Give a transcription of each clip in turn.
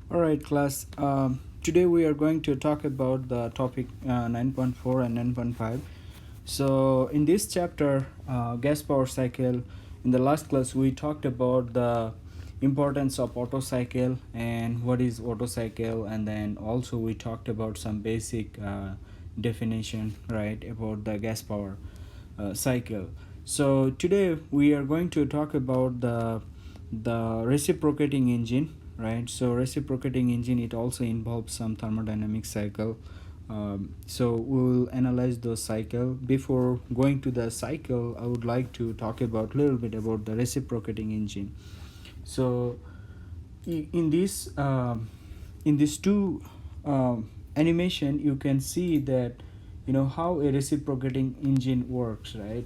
All right, class. Today we are going to talk about the topic 9.4 and 9.5. So, in this chapter, gas power cycle, in the last class we talked about the importance of Otto cycle and what is Otto cycle, and then also we talked about some basic definition, right, about the gas power cycle. So today we are going to talk about the reciprocating engine, right? So reciprocating engine, it also involves some thermodynamic cycle. So we will analyze those cycle. Before going to the cycle, I would like to talk about a little bit about the reciprocating engine. So in this in these two animation, you can see that how a reciprocating engine works, right?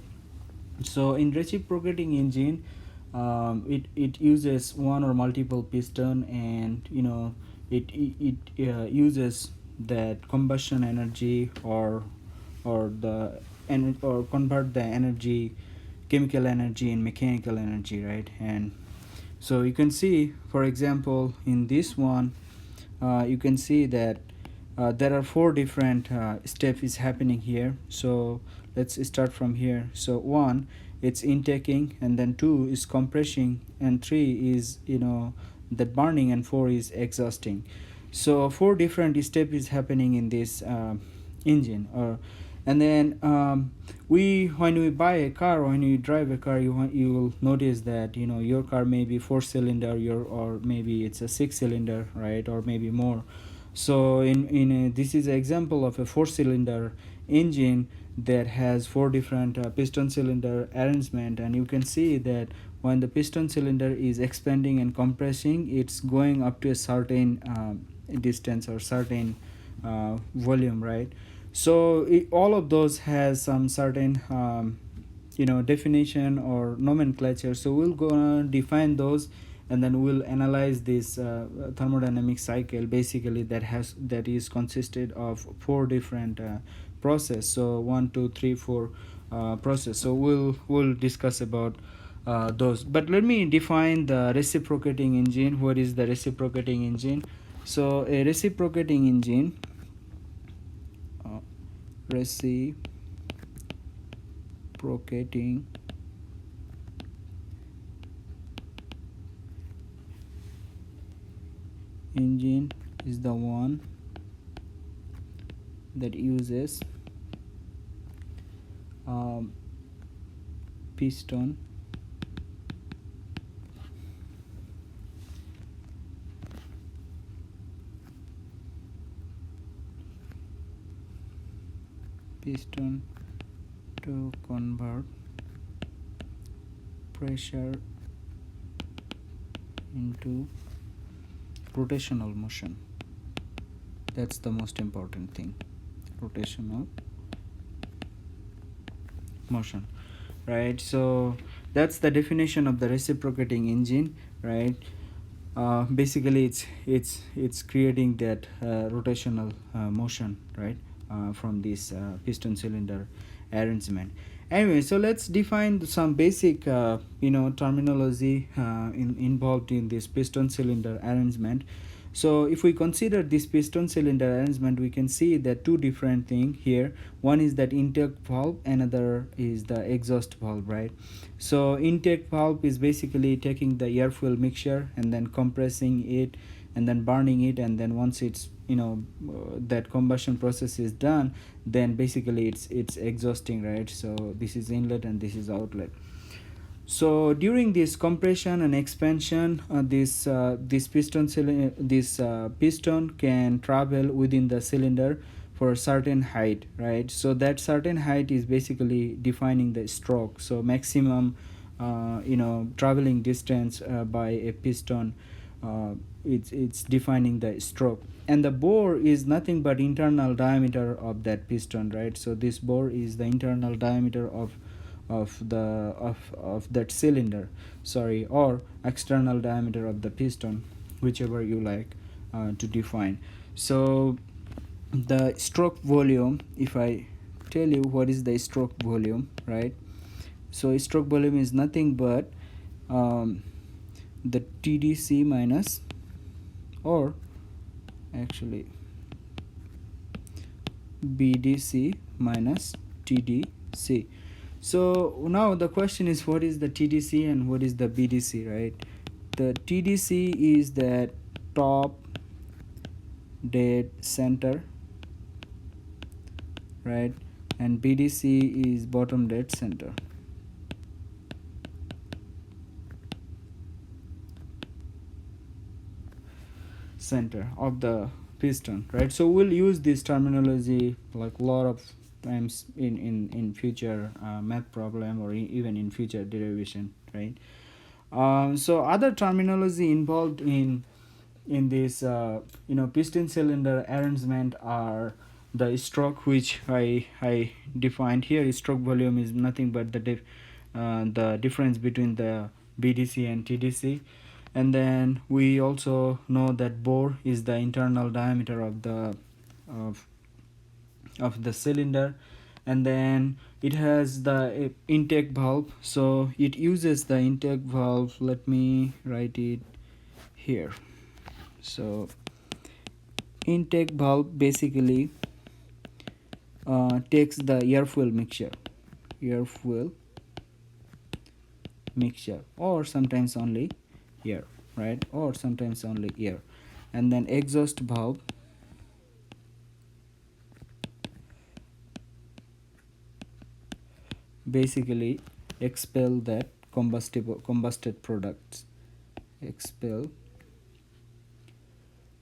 So in reciprocating engine, it uses one or multiple piston, and it uses that combustion energy or convert the energy, chemical energy and mechanical energy, right? And so you can see, for example, in this one, you can see that there are four different steps is happening here. So let's start from here. So one, it's intaking, and then two is compressing, and three is that burning, and four is exhausting. So four different step is happening in this engine. Or and then we when we buy a car, when you drive a car, you will notice that your car may be four cylinder, or maybe it's a six cylinder, right, or maybe more. So this is an example of a four cylinder engine that has four different piston cylinder arrangement, and you can see that when the piston cylinder is expanding and compressing, it's going up to a certain distance or certain volume, right? So all of those has some certain definition or nomenclature. So we'll go define those, and then we'll analyze this thermodynamic cycle, basically that is consisted of four different process. So one, two, three, four process. So we'll discuss about those. But let me define the reciprocating engine. What is the reciprocating engine? So a reciprocating engine, reciprocating engine is the one that uses um, piston piston to convert pressure into rotational motion. That's the most important thing, rotational motion, right? So that's the definition of the reciprocating engine, right? Basically it's creating that rotational motion, right, from this piston cylinder arrangement. Anyway, so let's define some basic terminology involved in this piston cylinder arrangement. So if we consider this piston cylinder arrangement, we can see that two different things here. One is that intake valve, another is the exhaust valve, right? So intake valve is basically taking the air fuel mixture and then compressing it and then burning it, and then once it's that combustion process is done, then basically it's exhausting, right? So this is inlet and this is outlet. So during this compression and expansion, this piston can travel within the cylinder for a certain height, right? So that certain height is basically defining the stroke. So maximum traveling distance by a piston, it's defining the stroke. And the bore is nothing but internal diameter of that piston, right? So this bore is the internal diameter of that cylinder, sorry, or external diameter of the piston, whichever you like to define. So the stroke volume, if I tell you what is the stroke volume, right? So stroke volume is nothing but the TDC minus, or actually BDC minus TDC. So now the question is, what is the TDC and what is the BDC, right? The TDC is the top dead center, right? And BDC is bottom dead center of the piston, right? So we'll use this terminology like a lot of times in future math problem, or even in future derivation, right? So other terminology involved in this piston cylinder arrangement are the stroke, which I defined here. Stroke volume is nothing but the difference between the BDC and TDC. And then we also know that bore is the internal diameter of of the cylinder. And then it has the intake valve, so it uses the intake valve. Let me write it here. So intake valve basically takes the air fuel mixture, or sometimes only air, right? Or sometimes only air. And then exhaust valve basically expel that combusted products, expel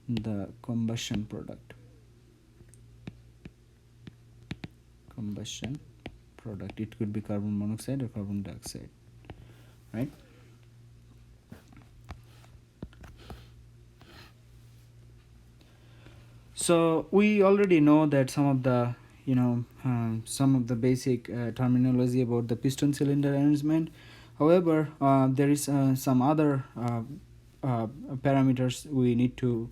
the combustion product. It could be carbon monoxide or carbon dioxide, right? So we already know that some of the basic terminology about the piston cylinder arrangement. However, there is some other parameters we need to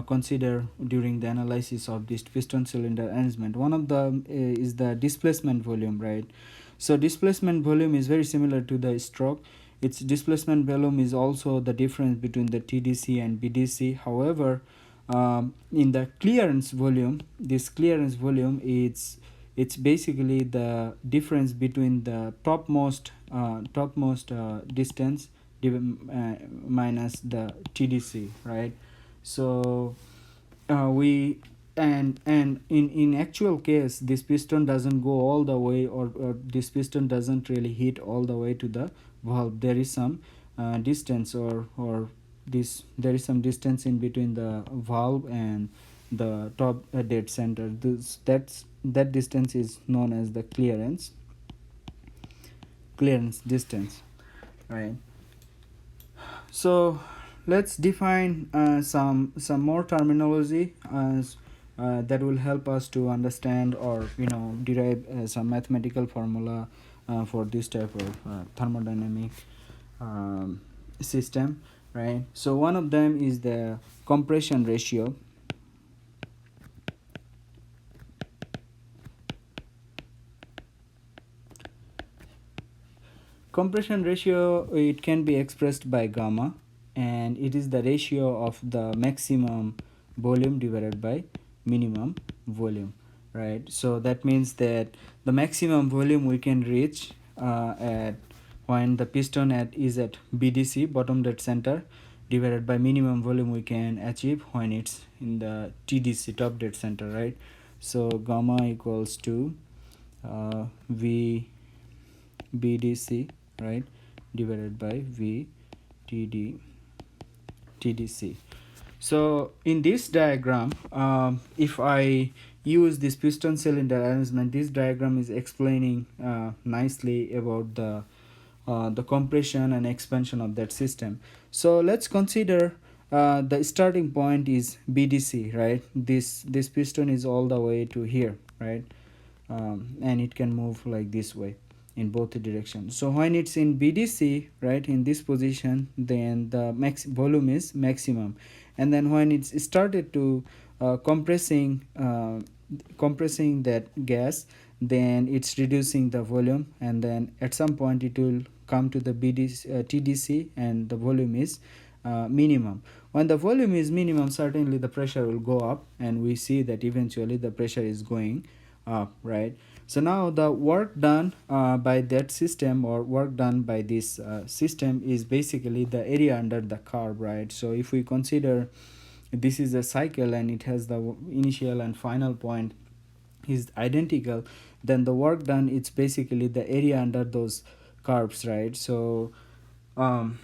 consider during the analysis of this piston cylinder arrangement. One of them is the displacement volume, right? So displacement volume is very similar to the stroke. Its displacement volume is also the difference between the TDC and BDC. However, in the clearance volume, this clearance volume, it's basically the difference between the topmost distance minus the TDC, right? So we and in actual case, this piston doesn't go all the way, or this piston doesn't really hit all the way to the valve. There is some distance, or there is some distance in between the valve and the top dead center. That distance is known as the clearance distance, right? So let's define some more terminology as that will help us to understand, or derive some mathematical formula for this type of thermodynamic system, right? So one of them is the compression ratio. Compression ratio, it can be expressed by gamma, and it is the ratio of the maximum volume divided by minimum volume, right? So that means that the maximum volume we can reach at when the piston is at BDC, bottom dead center, divided by minimum volume we can achieve when it's in the TDC, top dead center, right? So gamma equals to V BDC, right, divided by V TDC. So in this diagram, if I use this piston cylinder arrangement, this diagram is explaining nicely about the compression and expansion of that system. So let's consider the starting point is BDC, right? This piston is all the way to here, right? And it can move like this way in both directions. So when it's in BDC, right, in this position, then the volume is maximum. And then when it's started to compressing that gas, then it's reducing the volume, and then at some point it will come to the TDC, and the volume is minimum. When the volume is minimum, certainly the pressure will go up, and we see that eventually the pressure is going up, right? So now the work done by that system, or work done by this system, is basically the area under the curve, right? So if we consider this is a cycle and it has the initial and final point is identical, then the work done, it's basically the area under those curves, right? So um,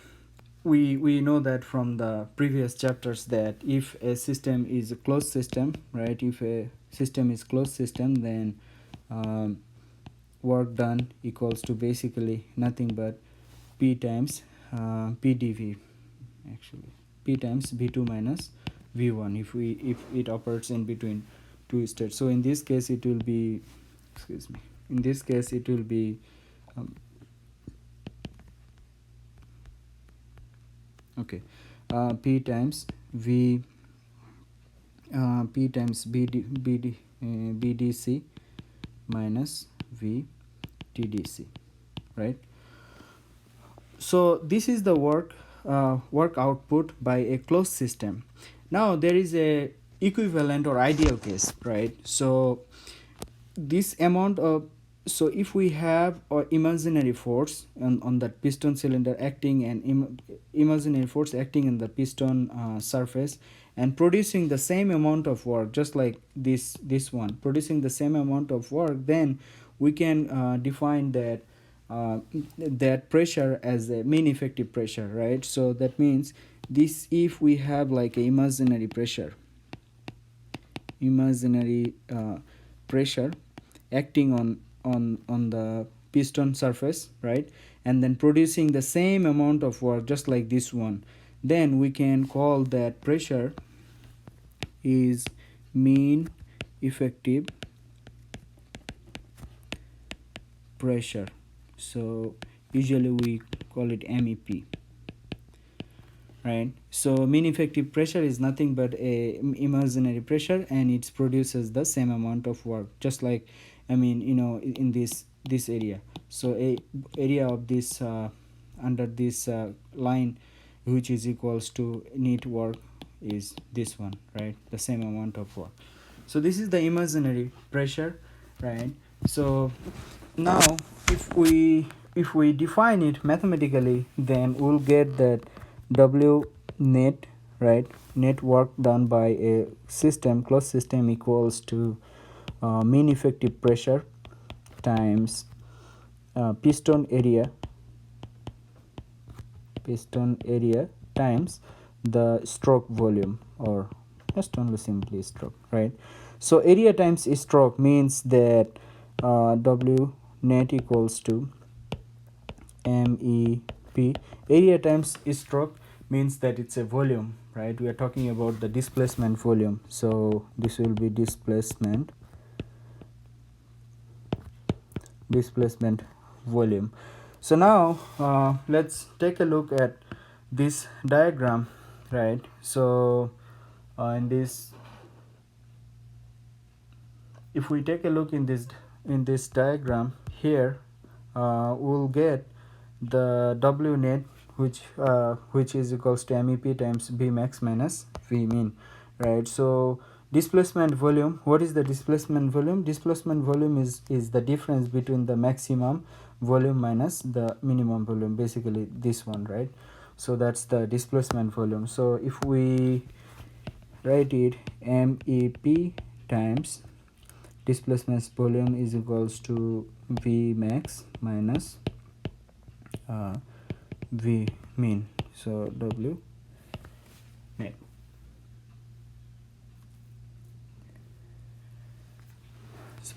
we know that from the previous chapters that if a system is a closed system, right, if a system is closed system, then um, work done equals to basically nothing but p times pdv, actually p times v2 minus v1, if it operates in between two states. So in this case it will be, excuse me, in this case it will be um, okay, p times v p times bdc minus v tdc, right? So this is the work output by a closed system. Now there is a equivalent or ideal case, right? So this amount of, so if we have an imaginary force on that piston cylinder acting, and imaginary force acting in the piston surface and producing the same amount of work, just like this one producing the same amount of work, then we can define that pressure as a mean effective pressure, right? So that means this, if we have like a imaginary pressure, imaginary pressure acting on the piston surface, right, and then producing the same amount of work just like this one, then we can call that pressure is mean effective pressure. So usually we call it MEP, right? So mean effective pressure is nothing but a imaginary pressure, and it produces the same amount of work, just like, I mean, in this area. So a area of this under this line, which is equals to neat work, is this one, right? The same amount of work. So this is the imaginary pressure, right? So now if we define it mathematically, then we'll get that W net, right, net work done by a system, closed system, equals to mean effective pressure times piston area times the stroke volume, or just only simply stroke, right? So area times stroke means that W net equals to MEP. Area times stroke means that it's a volume, right? We are talking about the displacement volume, so this will be displacement volume. So now let's take a look at this diagram, right? So in this, if we take a look in this diagram here, we'll get the W net, which is equals to MEP times B max minus V mean, right? So displacement volume, what is the displacement volume? Displacement volume is the difference between the maximum volume minus the minimum volume, basically this one, right? So that's the displacement volume. So if we write it, MEP times displacement volume is equals to V max minus V mean, so W net.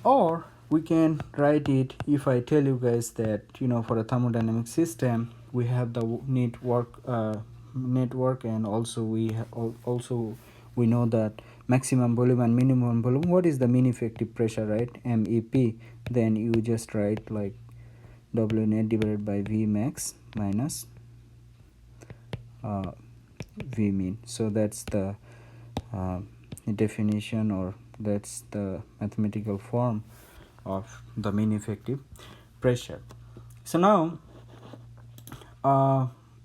Or we can write it, if I tell you guys that, for a thermodynamic system we have the network, and also we know that maximum volume and minimum volume. What is the mean effective pressure, right? MEP. Then you just write like W net divided by V max minus V mean. So that's the definition, or that's the mathematical form of the mean effective pressure. So now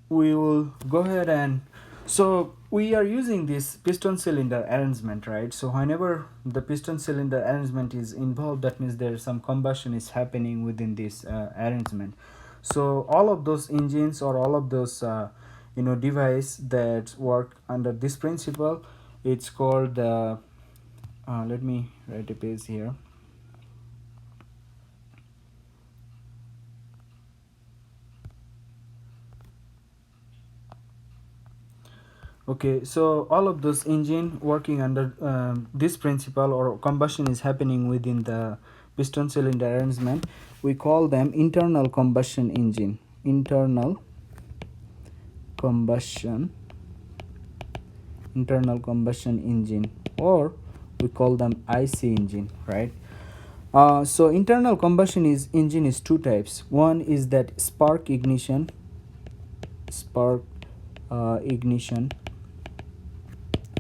we will go ahead and So we are using this piston cylinder arrangement, right? So whenever the piston cylinder arrangement is involved, that means there is some combustion is happening within this arrangement. So all of those engines or all of those device that work under this principle, it's called let me write a page here. Okay, so all of those engine working under this principle or combustion is happening within the piston cylinder arrangement, we call them internal combustion engine. Internal combustion engine, or we call them IC engine, right? So internal combustion engine is two types. One is that spark ignition,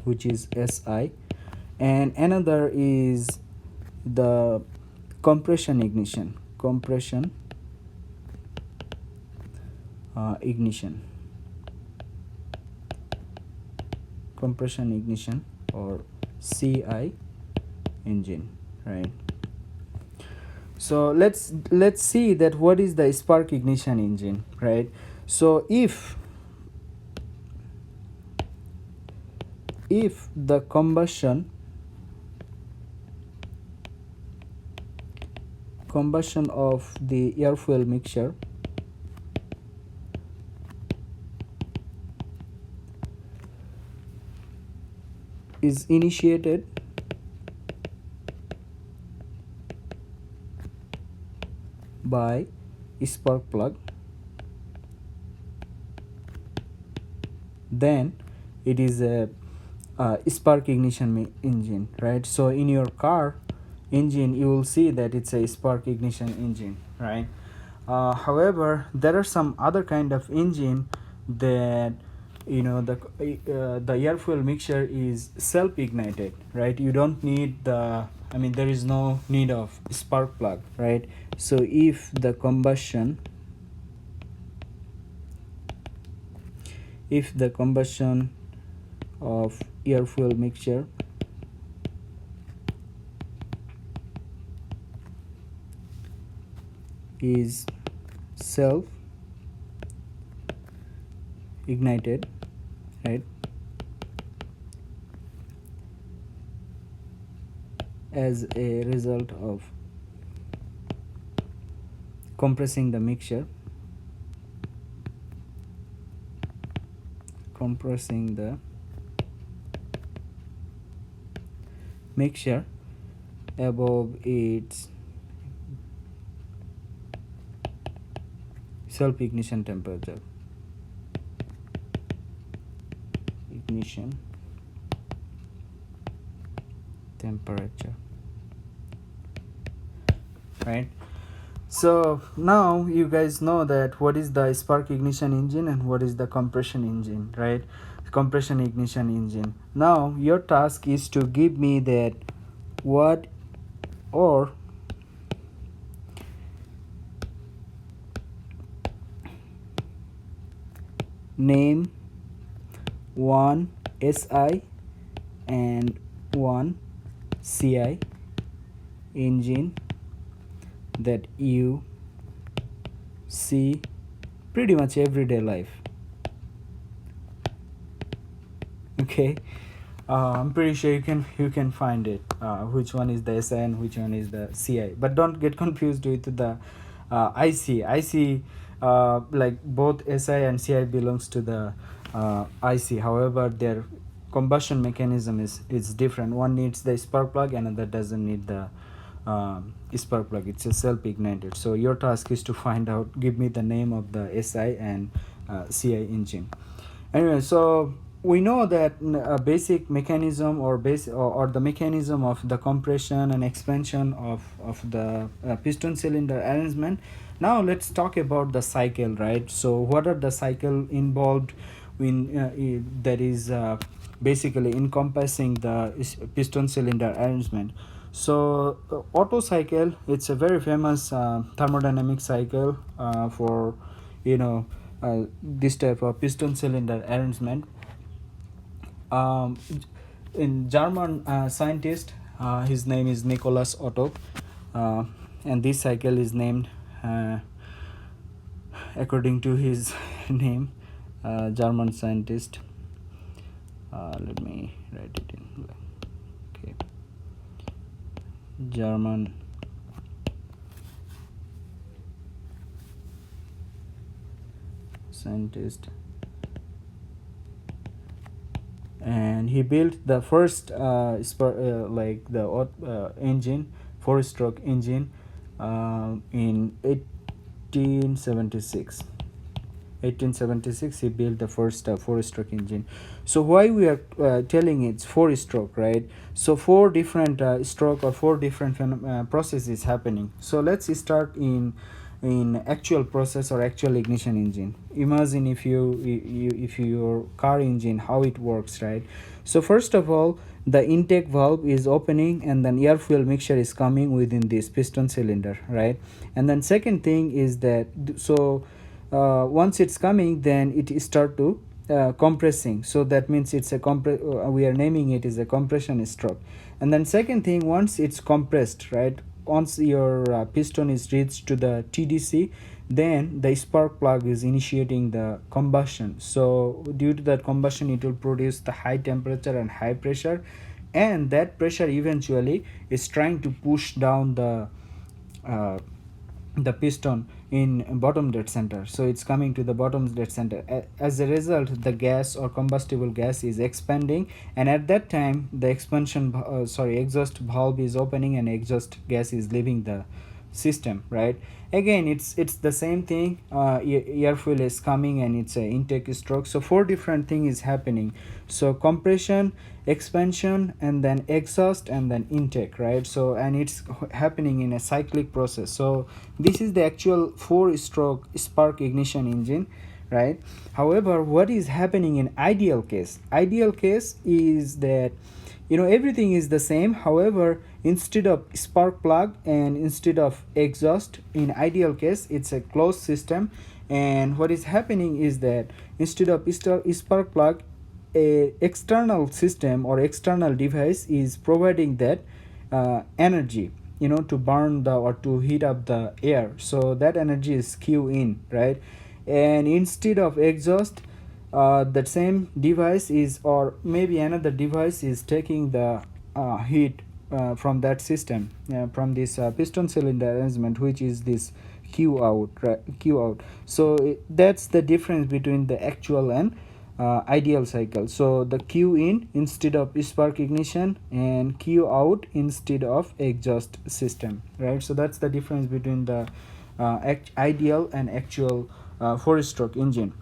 which is SI, and another is the compression ignition, ignition, compression ignition, or CI engine, right? So let's see that what is the spark ignition engine, right? So if the combustion of the air fuel mixture is initiated by spark plug, then it is a spark ignition engine, right? So in your car engine, you will see that it's a spark ignition engine, right? However, there are some other kind of engine that the air fuel mixture is self ignited, right? You don't need there is no need of spark plug, right? So if the combustion of air fuel mixture is self ignited, right, as a result of compressing the mixture, above its self ignition temperature, right? So now you guys know that what is the spark ignition engine and what is the compression engine, right? Compression ignition engine. Now your task is to give me that what or name one SI and one CI engine that you see pretty much everyday life. Okay, I'm pretty sure you can find it, which one is the SI and which one is the CI, but don't get confused with the IC. Like both SI and CI belongs to the IC. However, their combustion mechanism is different. One needs the spark plug, another doesn't need the spark plug. It's a self-ignited. So your task is to find out, give me the name of the SI and CI engine. Anyway, so we know that basic mechanism or the mechanism of the compression and expansion of the piston cylinder arrangement. Now let's talk about the cycle, right? So what are the cycle involved in that is basically encompassing the piston cylinder arrangement. So Otto cycle, it's a very famous thermodynamic cycle for this type of piston cylinder arrangement. um, in German scientist, his name is Nicholas Otto, uh, and this cycle is named according to his name, German scientist. Let me write it in. Okay, German scientist, and he built the first like the engine, four-stroke engine, in 1876. 1876 he built the first four-stroke engine. So why we are telling it's four-stroke, right? So four different stroke or four different processes happening. So let's start in actual process or actual ignition engine. Imagine if your car engine, how it works, right? So first of all, the intake valve is opening and then air fuel mixture is coming within this piston cylinder, right? And then second thing is that once it's coming, then it start to compressing. So that means it's a we are naming it as a compression stroke. And then second thing, once it's compressed, right, once your piston is reached to the TDC, then the spark plug is initiating the combustion. So due to that combustion, it will produce the high temperature and high pressure, and that pressure eventually is trying to push down uh, the piston in bottom dead center. So it's coming to the bottom dead center. As a result, the gas or combustible gas is expanding, and at that time the exhaust valve is opening and exhaust gas is leaving the system, right? Again, it's the same thing. Air fuel is coming and it's a intake stroke. So four different thing is happening. So compression, expansion, and then exhaust, and then intake, right? So and it's happening in a cyclic process. So this is the actual four stroke spark ignition engine, right? However, what is happening in ideal case? Ideal case is that everything is the same. However, instead of spark plug and instead of exhaust, in ideal case it's a closed system. And what is happening is that instead of spark plug, a external system or external device is providing that energy, to burn the or to heat up the air. So that energy is Q in, right? And instead of exhaust, that same device is, or maybe another device is taking the heat from that system, from this piston cylinder arrangement, which is this Q out, right? Q out. So that's the difference between the actual and ideal cycle. So the Q in instead of spark ignition, and Q out instead of exhaust system, right? So that's the difference between the ideal and actual four-stroke engine.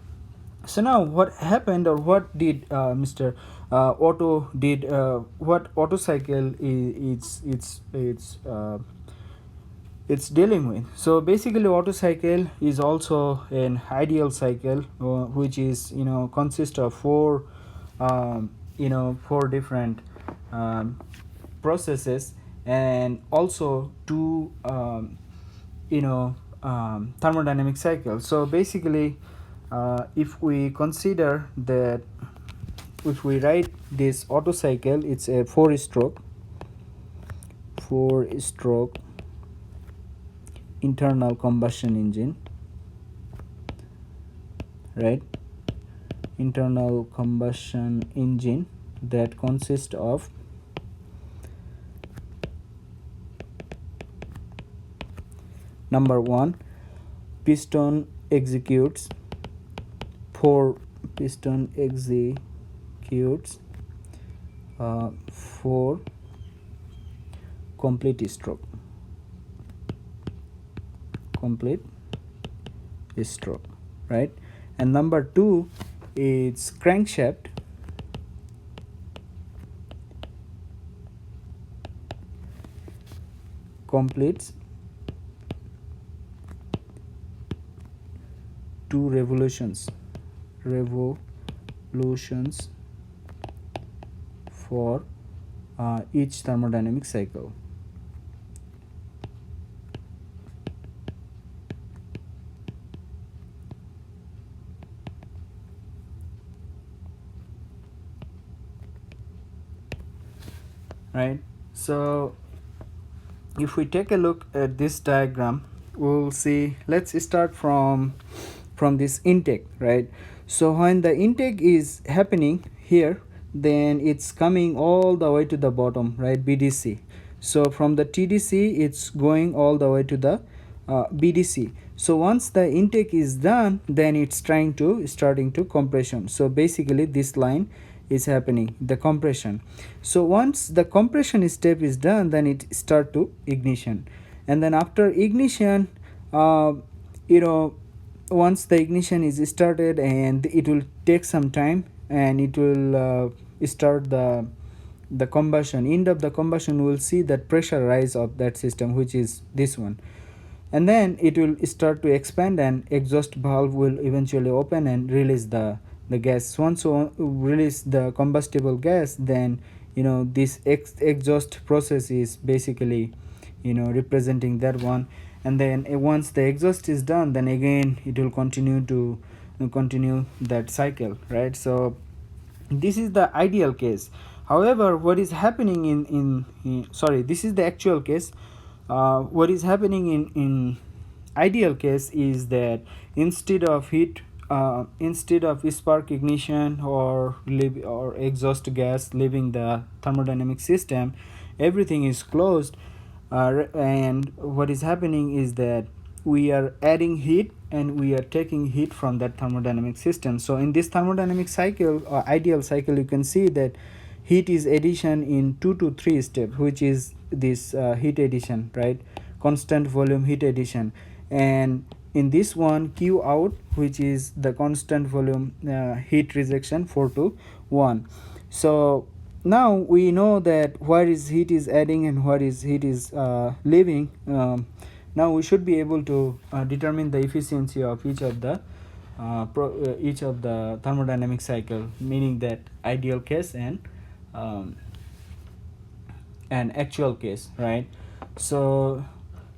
So now what happened, or what did Mr. Otto did, what Otto cycle it's dealing with. So basically Otto cycle is also an ideal cycle, which is consists of four different processes, and also two thermodynamic cycles. So basically, if we consider that, if we write this Otto cycle, it's a four-stroke internal combustion engine, right? Internal combustion engine that consists of number one, piston executes four complete stroke right? And number two, it's crankshaft completes two revolutions for each thermodynamic cycle. right? So if we take a look at this diagram, we'll see, let's start from this intake, right? So when the intake is happening here, then it's coming all the way to the bottom, right? BDC. So from the TDC it's going all the way to the BDC. So once the intake is done, then it's trying to starting to compression. So basically this line is happening, the compression. So once the compression step is done, then it start to ignition. And then after ignition, uh, you know once the ignition is started, and it will take some time, and it will start the combustion. End of the combustion, we will see that pressure rise of that system, which is this one. And then it will start to expand, and exhaust valve will eventually open and release the gas. Once you release the combustible gas, then this exhaust process is basically representing that one. And then once the exhaust is done, then again it will continue to continue that cycle, right? So this is the ideal case. However, what is happening in sorry, this is the actual case. What is happening in ideal case is that instead of instead of spark ignition or exhaust gas leaving the thermodynamic system, everything is closed. And what is happening is that we are adding heat, and we are taking heat from that thermodynamic system. So in this thermodynamic cycle, or ideal cycle, you can see that heat is addition in 2 to 3 steps, which is this heat addition, right? Constant volume heat addition. And in this one, Q out, which is the constant volume heat rejection, 4 to 1. So now we know that where is heat is adding and where is heat is leaving. Now we should be able to determine the efficiency of each of the thermodynamic cycle, meaning that ideal case um, and actual case, right? So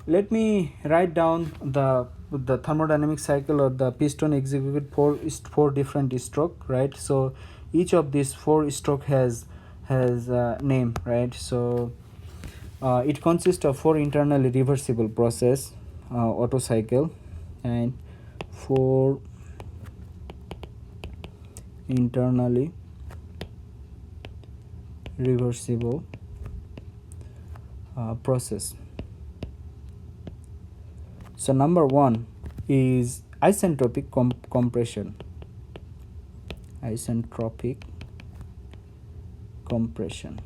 let me write down the thermodynamic cycle, or the piston execute four different stroke, right? So each of these 4 stroke has name, right? So it consists of 4 internally reversible process, Otto cycle, and 4 internally reversible process. So number 1 is isentropic compression. Isentropic compression,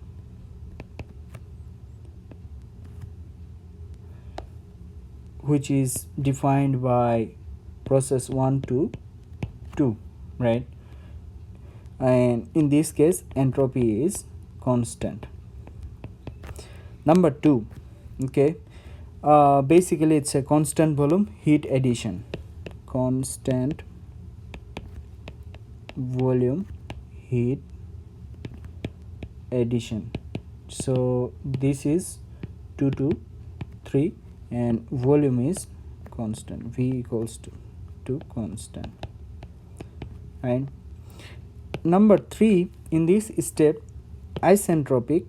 which is defined by process 1 to 2, right? And in this case, entropy is constant. Number 2, okay, basically it's a constant volume heat addition. Constant volume heat addition. So this is 2 to 3, and volume is constant, V equals to constant, right? Number 3, in this step, isentropic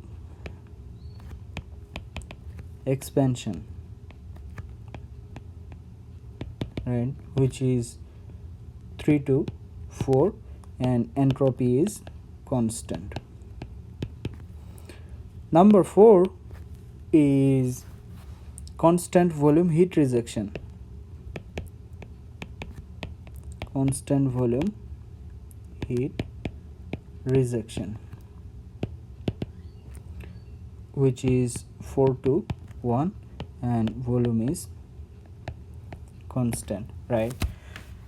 expansion, right, which is 3 to 4, and entropy is constant. Number 4 is constant volume heat rejection. Constant volume heat rejection, which is 4 to 1, and volume is constant, right?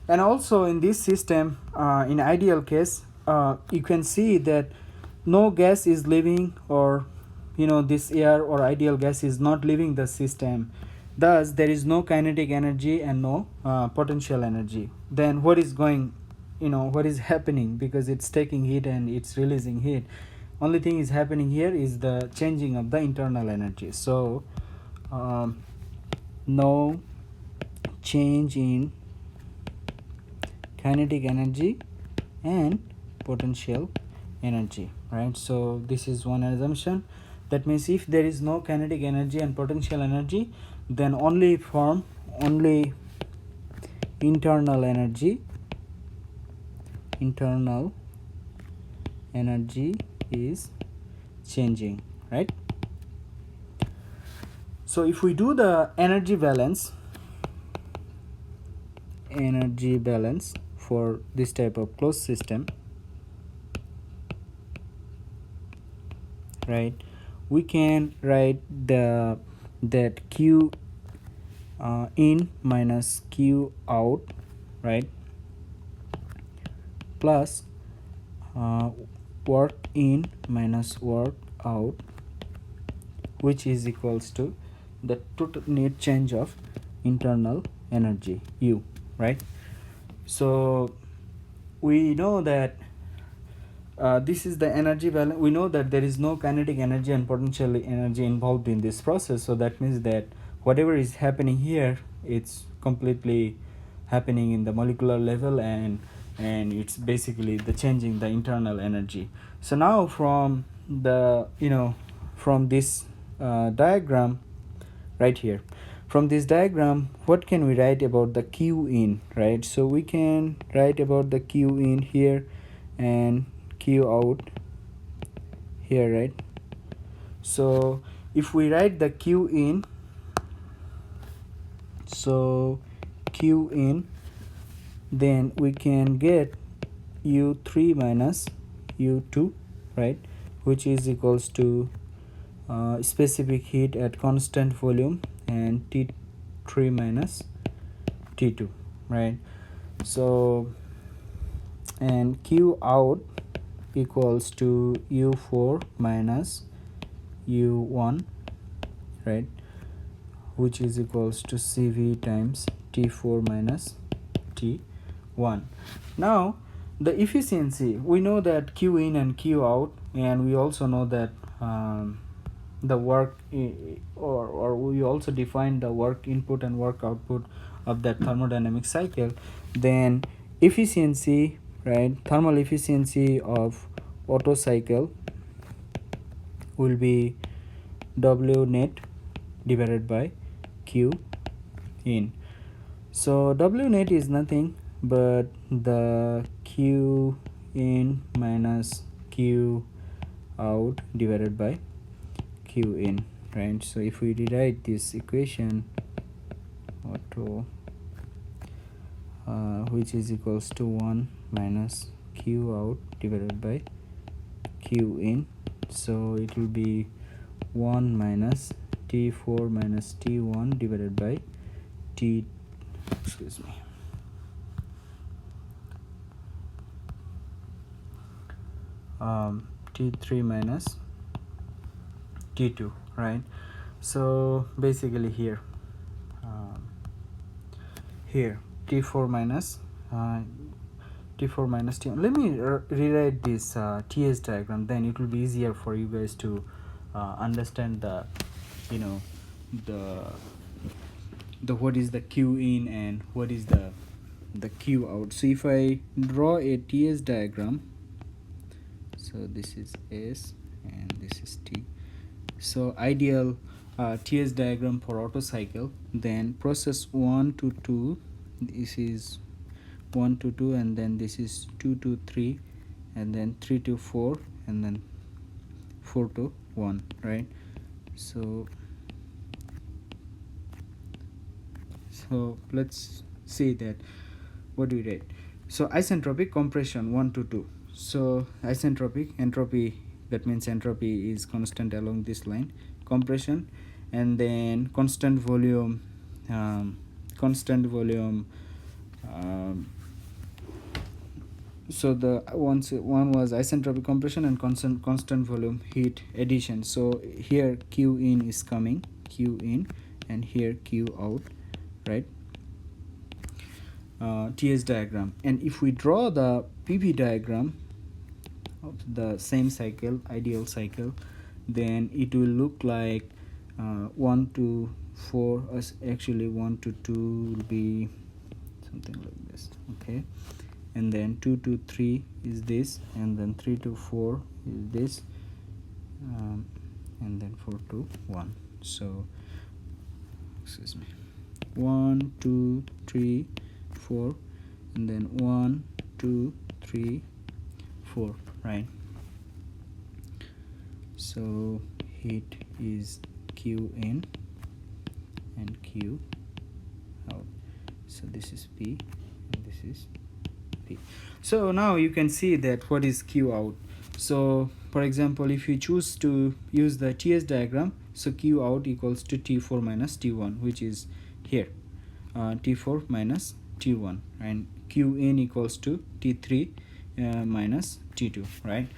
And also in this system, in ideal case, you can see that no gas is leaving, or this air or ideal gas is not leaving the system. Thus there is no kinetic energy and no potential energy. Then what is going, what is happening? Because it's taking heat and it's releasing heat, only thing is happening here is the changing of the internal energy. So no change in kinetic energy and potential energy, right? So this is one assumption. That means if there is no kinetic energy and potential energy, then only internal energy is changing, right? So if we do the energy balance for this type of closed system, right, we can write that Q in minus Q out, right, plus work in minus work out, which is equals to the total net change of internal energy U, right? So we know that this is the energy balance. We know that there is no kinetic energy and potential energy involved in this process, so that means that whatever is happening here, it's completely happening in the molecular level, and it's basically the changing the internal energy. So now from the from this diagram right here, from this diagram, what can we write about the Q in, right? So we can write about the Q in here and Q out here, right? So if we write the Q in, so Q in, then we can get U3 minus U2, right, which is equals to specific heat at constant volume and T3 minus T2, right? So and Q out equals to U4 minus U1, right, which is equals to CV times T4 minus T1. Now the efficiency, we know that Q in and Q out, and we also know that the work or we also define the work input and work output of that thermodynamic cycle. Then efficiency, right, thermal efficiency of Otto cycle will be W net divided by Q in. So W net is nothing but the Q in minus Q out divided by Q in, right? So if we rewrite this equation, Otto which is equals to 1 minus Q out divided by Q in, so it will be 1 minus T4 minus T1 divided by T T3 minus T2, right? So basically here T4 minus T1. Let me rewrite this TS diagram, then it will be easier for you guys to understand the the what is the Q in and what is the Q out. So if I draw a TS diagram, so this is S and this is T. So ideal TS diagram for Otto cycle, then process 1 to 2, this is 1 to 2, and then this is 2 to 3, and then 3 to 4, and then 4 to 1, right? So let's see that what do we write. So isentropic compression 1 to 2. So isentropic entropy, that means entropy is constant along this line, compression, and then constant volume so the one was isentropic compression and constant volume heat addition. So here Q in is coming, Q in, and here Q out, right? TS diagram. And if we draw the PV diagram of the same cycle, ideal cycle, then it will look like 1 to 4, actually 1 to 2 will be something like this, okay, and then 2 to 3 is this, and then 3 to 4 is this, and then 4 to 1. So excuse me, 1 2 3 4, and then 1 2 3 4, right? So heat is Q in and Q out. So this is P and this is P. So now you can see that what is Q out. So for example, if you choose to use the TS diagram, so Q out equals to T4 minus T1, which is here, T4 minus T1, and Q in equals to T3 minus T2, right?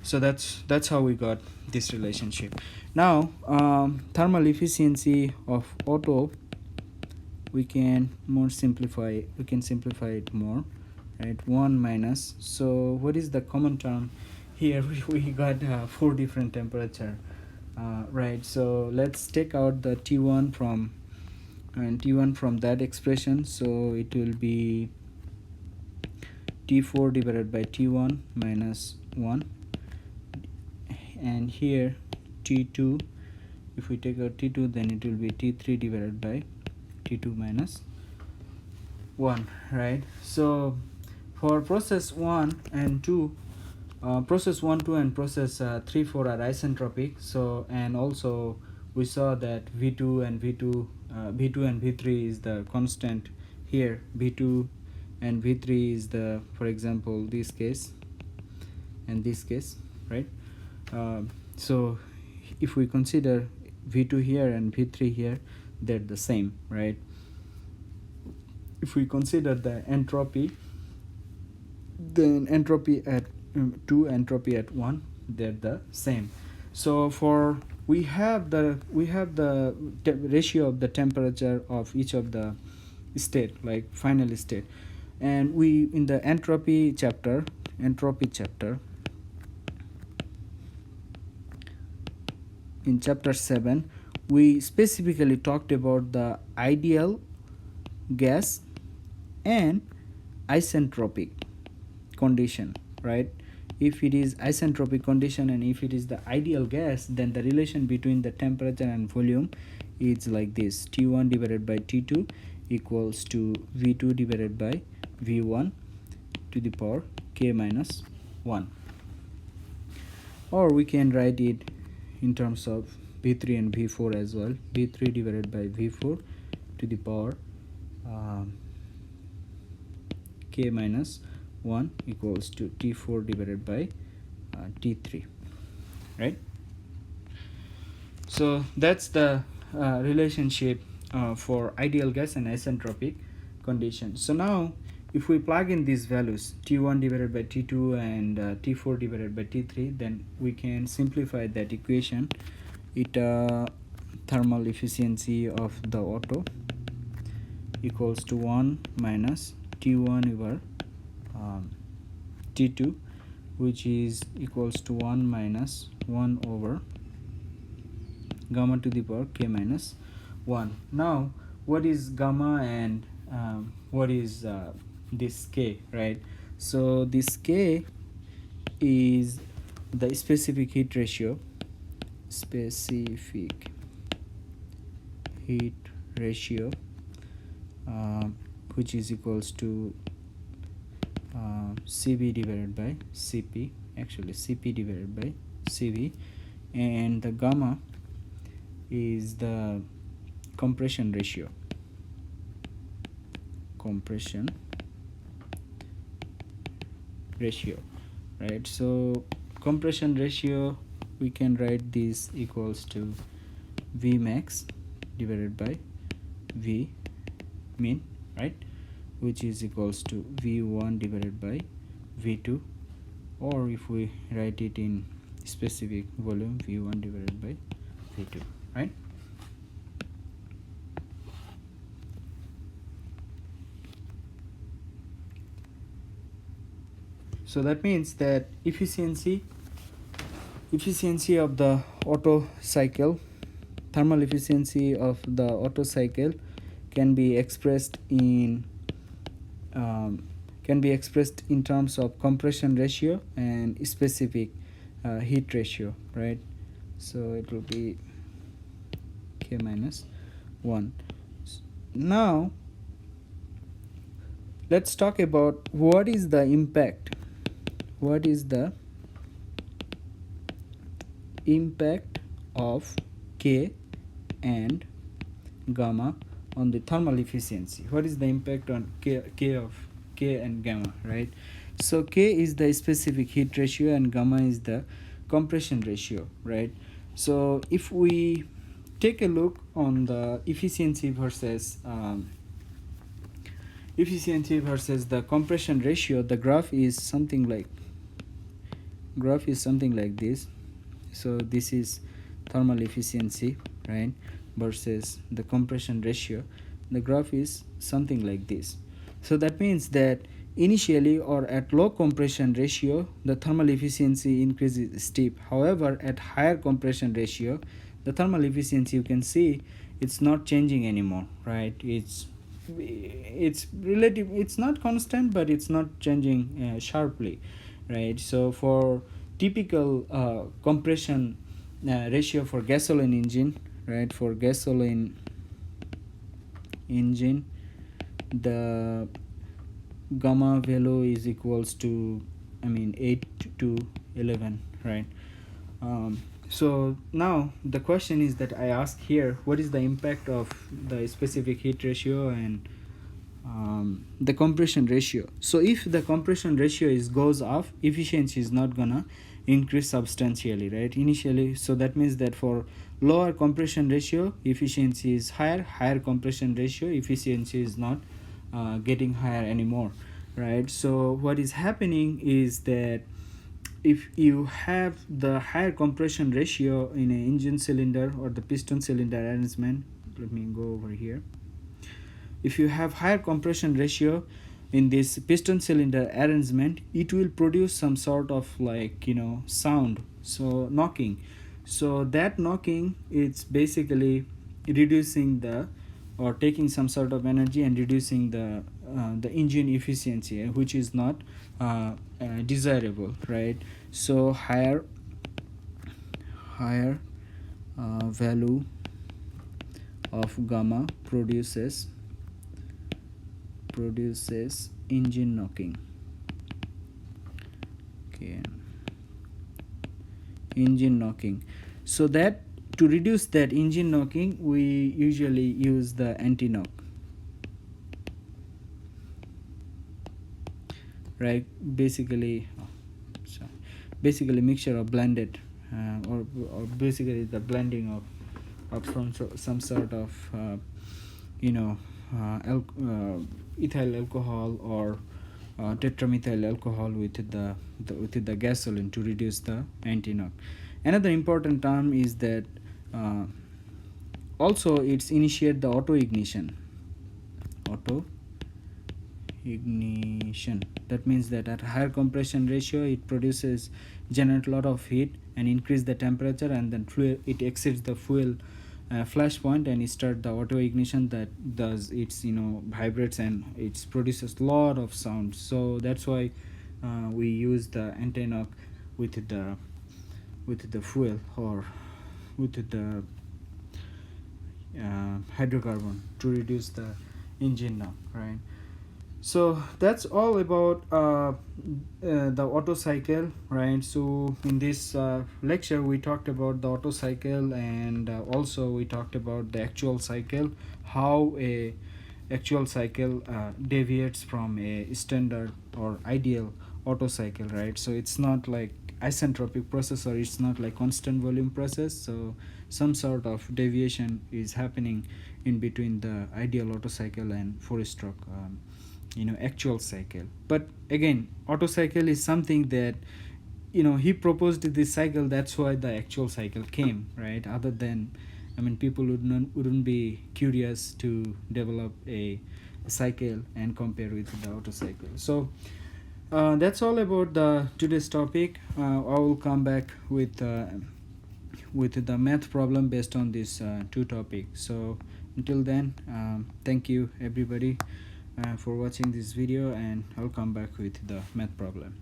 So that's how we got this relationship. Now thermal efficiency of Otto, we can simplify it more, right? 1 minus, so what is the common term here? We got 4 different temperature, right? So let's take out the T1 from that expression. So it will be T4 divided by T1 minus 1, and here T2, if we take out T2, then it will be T3 divided by T2 minus 1, right? So for process 1 and 2, process 1 2 and process 3 4 are isentropic. So, and also we saw that V2 and V2 and V3 is the constant here. V2 and V3 is the, for example, this case and this case, right? So if we consider V2 here and V3 here, they're the same, right? If we consider the entropy, then entropy at 2, entropy at 1, they're the same. So for we have the ratio of the temperature of each of the state, like final state, and we in the entropy chapter in chapter 7, we specifically talked about the ideal gas and isentropic condition, right? If it is isentropic condition and if it is the ideal gas, then the relation between the temperature and volume is like this: T1 divided by T2 equals to V2 divided by V1 to the power K minus 1. Or we can write it in terms of V3 and V4 as well: V3 divided by V4 to the power K minus 1 equals to T4 divided by T3, right? So that's the relationship for ideal gas and isentropic condition. So now if we plug in these values, T1 divided by T2 and T4 divided by T3, then we can simplify that equation. It thermal efficiency of the Otto equals to 1 minus T1 over T2, which is equals to 1 minus 1 over gamma to the power K minus 1. Now what is gamma and what is this K, right? So this K is the specific heat ratio, which is equals to Cv divided by Cp, actually Cp divided by Cv, and the gamma is the compression ratio, right? So compression ratio, we can write this equals to V max divided by V min, right, which is equals to V1 divided by V2, or if we write it in specific volume, V1 divided by V2, right? So that means that efficiency of the Otto cycle, thermal efficiency of the Otto cycle can be expressed in terms of compression ratio and specific heat ratio, right? so it will be K minus 1. Now let's talk about what is the impact of K and gamma on the thermal efficiency. What is the impact on K and gamma, right? So K is the specific heat ratio and gamma is the compression ratio, right? So if we take a look on the efficiency versus the compression ratio, the graph is something like this. So this is thermal efficiency, right, versus the compression ratio. The graph is something like this. So that means that initially or at low compression ratio, the thermal efficiency increases steep. However, at higher compression ratio, the thermal efficiency, you can see it's not changing anymore, right? It's relative, it's not constant, but it's not changing sharply, right? So for typical compression ratio for gasoline engine, right, for gasoline engine, the gamma value is equals to 8 to 11, right? So now the question is that I ask here, what is the impact of the specific heat ratio and the compression ratio? So if the compression ratio goes up, efficiency is not gonna increase substantially, right, initially. So that means that for lower compression ratio, efficiency is higher compression ratio, efficiency is not getting higher anymore, right? So what is happening is that if you have the higher compression ratio in an engine cylinder or the piston cylinder arrangement, let me go over here. If you have higher compression ratio in this piston cylinder arrangement, it will produce some sort of sound, so knocking. So that knocking, it's basically reducing the or taking some sort of energy and reducing the engine efficiency, which is not desirable, right? So higher value of gamma produces engine knocking. Okay, engine knocking. So that to reduce that engine knocking, we usually use the anti-knock, right? Basically mixture of blended or basically the blending of from some sort of ethyl alcohol or tetramethyl alcohol with the gasoline to reduce the anti-knock. Another important term is that also it's initiate the auto ignition. That means that at higher compression ratio, it generate a lot of heat and increase the temperature, and then it exceeds the fuel flash point and it start the auto ignition. That does it's vibrates and it produces a lot of sound. So that's why we use the anti-knock with the fuel or with the hydrocarbon to reduce the engine knock, right? So that's all about the Otto cycle, right? So in this lecture we talked about the Otto cycle, and also we talked about the actual cycle, how a actual cycle deviates from a standard or ideal Otto cycle, right? So it's not like isentropic process, or it's not like constant volume process. So some sort of deviation is happening in between the ideal Otto cycle and four-stroke actual cycle. But again, Otto cycle is something that he proposed this cycle, that's why the actual cycle came, right? Other than people wouldn't be curious to develop a cycle and compare with the Otto cycle. So that's all about the today's topic. I will come back with the math problem based on these two topics. So until then, thank you everybody for watching this video, and I'll come back with the math problem.